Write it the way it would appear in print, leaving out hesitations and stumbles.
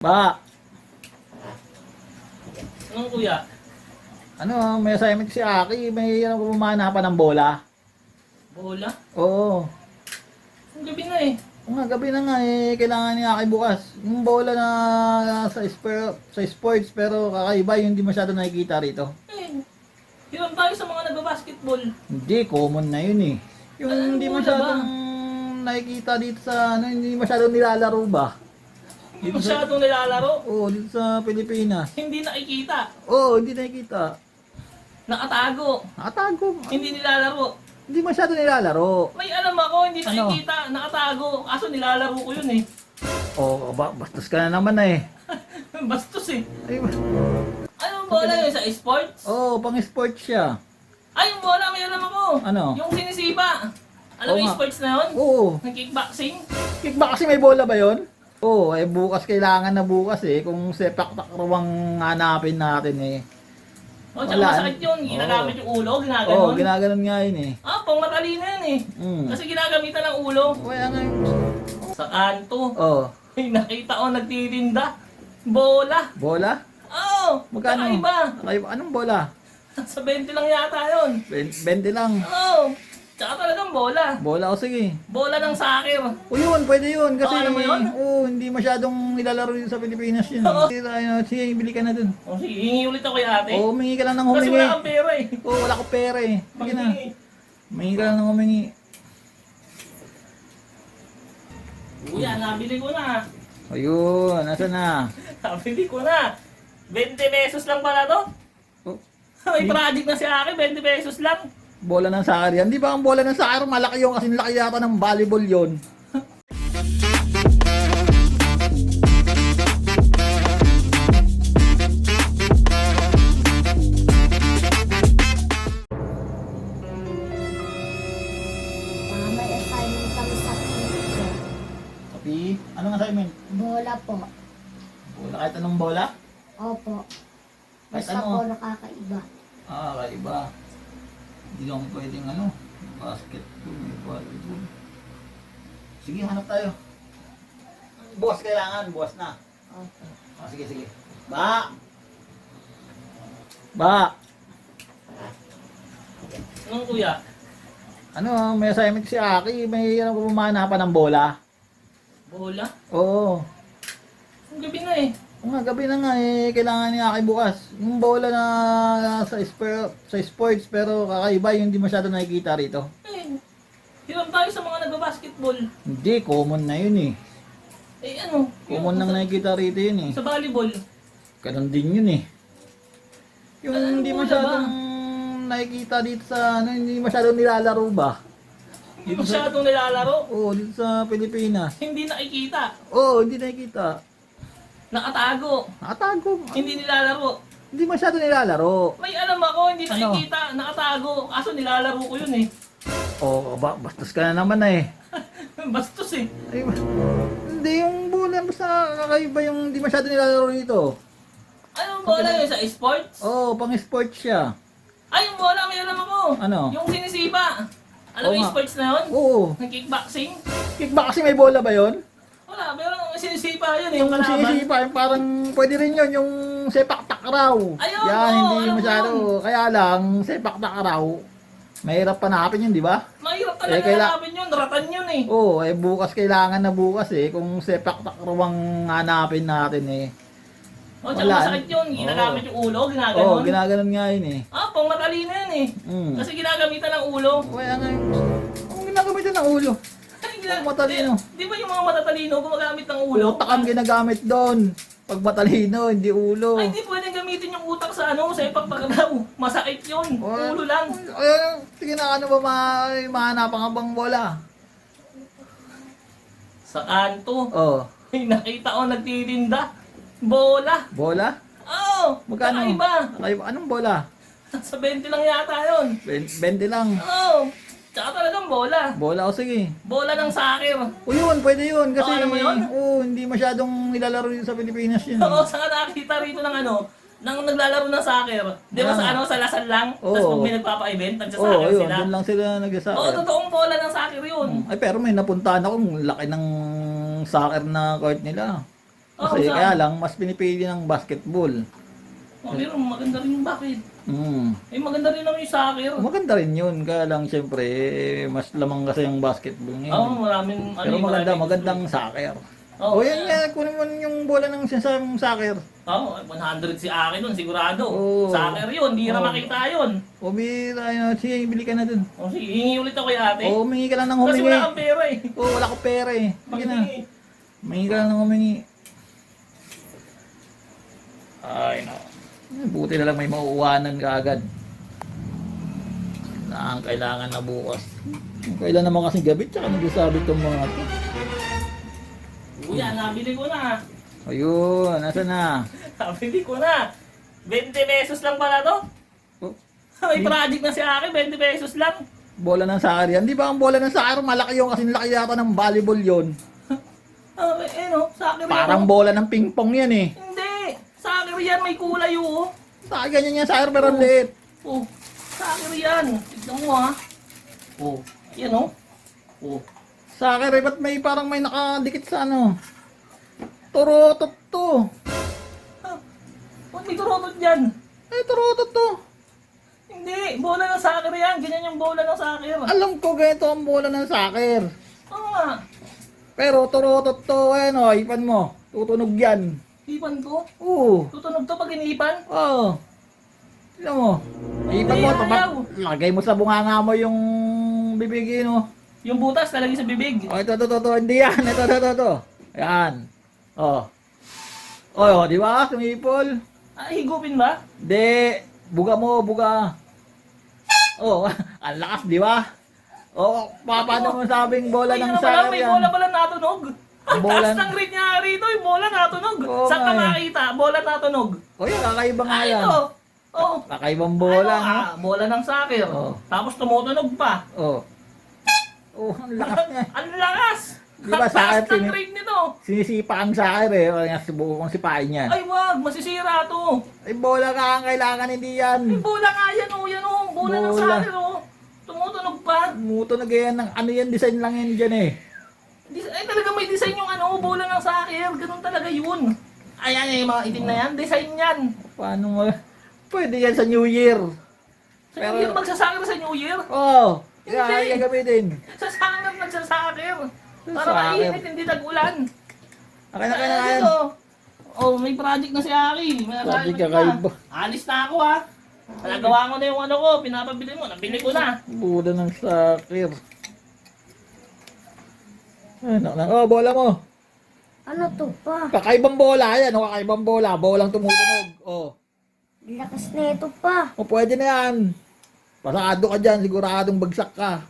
Ba, Anong kuya? may assignment si Aki, may pumanapan ng bola. Bola? Oo. Ang gabi na eh. Oo nga, gabi na nga kailangan ni Aki bukas. Yung bola na sa sports, pero kakaiba yung hindi masyado nakikita rito. Eh, hiram tayo sa mga nagbabasketball. Hindi, common na yun eh. Yung Ano hindi bola masyadong nakikita dito sa, hindi masyadong nilalaro ba? Hindi masyadong nilalaro. Oo, dito sa Pilipinas. Hindi nakikita. Oo, hindi nakikita. Nakatago. Nakatago. Hindi nilalaro. Hindi masyado nilalaro. May alam ako, hindi Ano? nakikita. Nakatago. Kaso nilalaro ko yun eh. Oo, bastos ka na naman eh. Bastos eh. Ay, Anong bola yun sa sports? oo, pang sports siya. Ay, yung bola may alam ako. Ano? Yung sinisipa. Alam Oo mo yung nga. sports na yun? Oo. Yung kickboxing? Kickboxing may bola ba yon? Oo, bukas kailangan na bukas eh. Kung sepak takraw hanapin natin eh. O, tsaka Wala. masakit yun. Ginagamit yung ulo, Oo, ginaganon. ginaganon nga yun eh. Ah, pang matalino yun eh. Kasi ginagamitan ng ulo. Kaya nga yung... Sa kanto. Oo, May nakita ko nagtitinda. Bola. bola? Oo. Magkano? Kakaiba. Kakaiba. Anong bola? Sa 20 lang yata yun. 20 lang. Oo. Tsaka talagang bola. Bola o sige. Bola ng soccer. O yun, pwede yun. Kasi, Ano mo yun? oo, hindi masyadong nilalaro yun sa Pilipinas yun. Oo. Sige, bili ka na dun. O sige, hingi ulit ako kay ate. Oo, humingi ka lang ng Kasi humingi. wala kang pera eh. Oo, wala ko pera eh. Sige na. Panghingi. Humingi ka lang ng humingi. Kuya, nabili ko na. Ayun, nasa na? Nabili ko na. 20 pesos lang pala to. Oh, May project na si Aki, 20 pesos lang. bola ng soccer yan. Di ba ang bola ng soccer malaki yung kasi laki yata ng volleyball yon. May assignment kami sa PE. Tapi, anong assignment? Bola po. Bola, kahit anong bola? Opo. Kahit Basta ano? po nakakaiba. Ah, kaiba. Hindi lang pwedeng basketball, may volleyball. Sige, hanap tayo. Bukas kailangan, bukas na. Opo. Ah, sige, sige. Ba! Ba! Anong kuya? May assignment si Aki, may pumanapan ng bola. Bola? Oo. Ang gabi na eh. Oo nga, gabi na nga kailangan ni Aki bukas. Yung bola na sa sports, pero kakaiba yung hindi masyado nakikita rito. Eh, hiram tayo sa mga nagbabasketball. Hindi, common na yun eh. Eh ano? Common nang nakikita rito yun eh. Sa volleyball. Ganon din yun eh. Yung Ano hindi bola masyadong nakikita dito sa, hindi masyadong nilalaro ba? Hindi masyadong nilalaro. Oo, dito sa Pilipinas. Hindi nakikita. Oo, hindi nakikita. Nakatago. Nakatago. Hindi nilalaro. Hindi masyado nilalaro. May alam ako, hindi Ano? nakikita. Nakatago. Kaso nilalaro ko yun eh. Oo, bastos ka na naman eh. Bastos eh. Ay, hindi yung bola, basta kakaiba yung hindi masyado nilalaro dito. Anong bola yun sa sports? Oo, pang sports siya. Ay, yung bola may alam ako. Ano? Yung sinisipa. Alam Oo mo yung nga. sports na yun? Oo. Yung kickboxing? Kickboxing may bola ba yon? Wala, pero sinisipa yun eh, yung Yung kalaban. sinisipa, yung parang pwede rin yun, yung sepak takraw. Ayun, Yan, oo, hindi alam ko masyado. Kaya lang, sepak takraw, mahirap panapin yun, di ba? Mahirap talaga kaila- hanapin yun, ratan yun eh. Oo, bukas kailangan na bukas eh. Kung sepak takraw ang hanapin natin eh. O, tsaka Wala. masakit yun, ginagamit yung ulo, Oo, ginaganon. ginaganon nga yun eh. Ah, pang matalino yun eh. Kasi ginagamitan ng ulo. Kaya nga yung, ang ginagamitan ng ulo. Ay, Pang matalino. Di ba yung mga matatalino gumagamit ng ulo? Utak ang ginagamit doon. Pag matalino, hindi ulo. Ay, hindi pwedeng gamitin yung utak sa ano, sa ipagpagalaw. Masakit yun, ulo lang. Ay, sige na, ano ba mahanapan ka bang bola? Sa kanto, Oh, may nakita ko nagtitinda. Bola. bola? Oo, Magkano? kakaiba. Kakaiba. Anong bola? Sa 20 lang yata yun. 20 lang. Oo, tsaka talagang bola. Bola o sige. Bola ng soccer. O yun, pwede yun. Kasi, Ano mo yun? hindi masyadong nilalaro yun sa Pilipinas yun. Oo, saka nakakita rito ng ano, nang naglalaro ng soccer. Di ba sa ano, sa Lasal lang? Tapos Oo. pag may nagpapa-event, Oo, nagsasoccer yun. sila. Doon lang sila Oo, nagsasakin. totoong bola ng soccer yun. Ay, pero may napuntahan ako. Laki ng soccer na court nila. Kasi saan? kaya lang, mas pinipili ng basketball. Oh, pero maganda rin yung bakit. Mm. Eh, maganda rin naman yung soccer. Maganda rin yun. Kaya lang, siyempre, mas lamang kasi yung basketball Oo, ngayon. maraming... Pero yung maganda, maraming magandang soccer. Oo, O yan nga, kunin mo yung bola ng sinasabing soccer. Oo, 100 si Aki nun, sigurado. Oo. Soccer yun, hindi na Oo. makita yun. O bira, ayun, sige, bili ka na dun. O sige, hingi ulit ako kay ate. O, humingi ka lang ng Kasi humingi. wala kang pera eh. O, wala ko pera eh. Sige na. Maghingi. Humingi ka lang ng humingi. Ay, no. Buti na lang may mauuwanan ka agad. Na ang kailangan na bukas. Kailan naman kasi gabi, tsaka nagsasabi itong mga to. Kuya, nabili ko na. Ayun, nasa na? Nabili ko na. 20 pesos lang pala to. Oh, May project na si Aki, 20 pesos lang. bola ng soccer yan. Di ba ang bola ng soccer malaki yun kasi laki yata ng volleyball yun. Soccer Parang yan. bola ng ping-pong yan eh. Hindi, soccer yan, may kulay oh. Sa ganyan yan soccer pero ang liit. Oh, soccer yan. Tignan mo ha. Oh, yan oh. Oh. Soccer eh, ba't may parang may nakadikit sa ano? Turotot to. Ba't may turotot dyan? Ay, turotot to. Hindi, bola ng soccer yan. Ganyan yung bola ng soccer. Alam ko ganito ang bola ng soccer. Oo nga. Pero turotot to, ano, ipan mo. Tutunog yan. Ipan ko. Oo. Tutunog to pag inipan. Oo. Tignan mo. Ipan mo, Hindi, tapat. ayaw. Lagay mo sa bunganga mo yung bibigin, no? Yung butas talagay sa bibig. Oh, ito. Hindi yan. Ito. Ayan. Oh. Oh, di ba? Sumipol. Ah, higupin ba? Di. Buga mo, buga. Oh, ang lakas, di ba? Oh, paano mo sabing bola Ay, ng ano pala, soccer may yan? bola pala natunog. Ang Bola- taas ng rate niya rito, yung bola natunog. Oo Saan ka nga eh. makita? Bola natunog. Oh, yan, kakaiba nga yan. Ito. Oh. Kakaibang bola, Ano, no? bola ng soccer. Oo. Tapos tumutunog pa. Oh. Oh, ang lakas niya. Ang lakas! Di ba, Ang taas soccer, ng rate nito. Sinisipa ang soccer eh. Kaya subukan kong sipain yan. Ay wag, masisira to. Ay, bola ka ang kailangan, hindi yan. May bola nga yan oh, yan oh. Bola ng Bola. soccer oh. Tumutunog pa. Muto na ganyan ng ano yan, design lang yan dyan eh. Ay talaga may design yung ano, bola ng soccer. Ganun talaga yun. Ayan yung mga itim na yan, design yan. Paano mo? Pwede yan sa New Year. Sa Pero- New Year, magsasoccer sa New Year. Oh, Hindi. yan, gagamitin. Sa soccer magsasoccer. Para Soccer. mainit, hindi tag-ulan. Okay na Ayan, yan. ito. Oh, may project na si Aki. May Project assignment kakaiba. na. Alis na ako ha. Nagawa ko na yung ano ko, pinapabili mo, nabili ko na. Bola ng soccer. Oh, bola mo. Ano to pa? Kakaibang bola yan, oh, kakaibang bola. Bolang tumutunog. Oh. Lakas na ito pa. O pwede na yan. Pasado ka dyan, siguradong bagsak ka.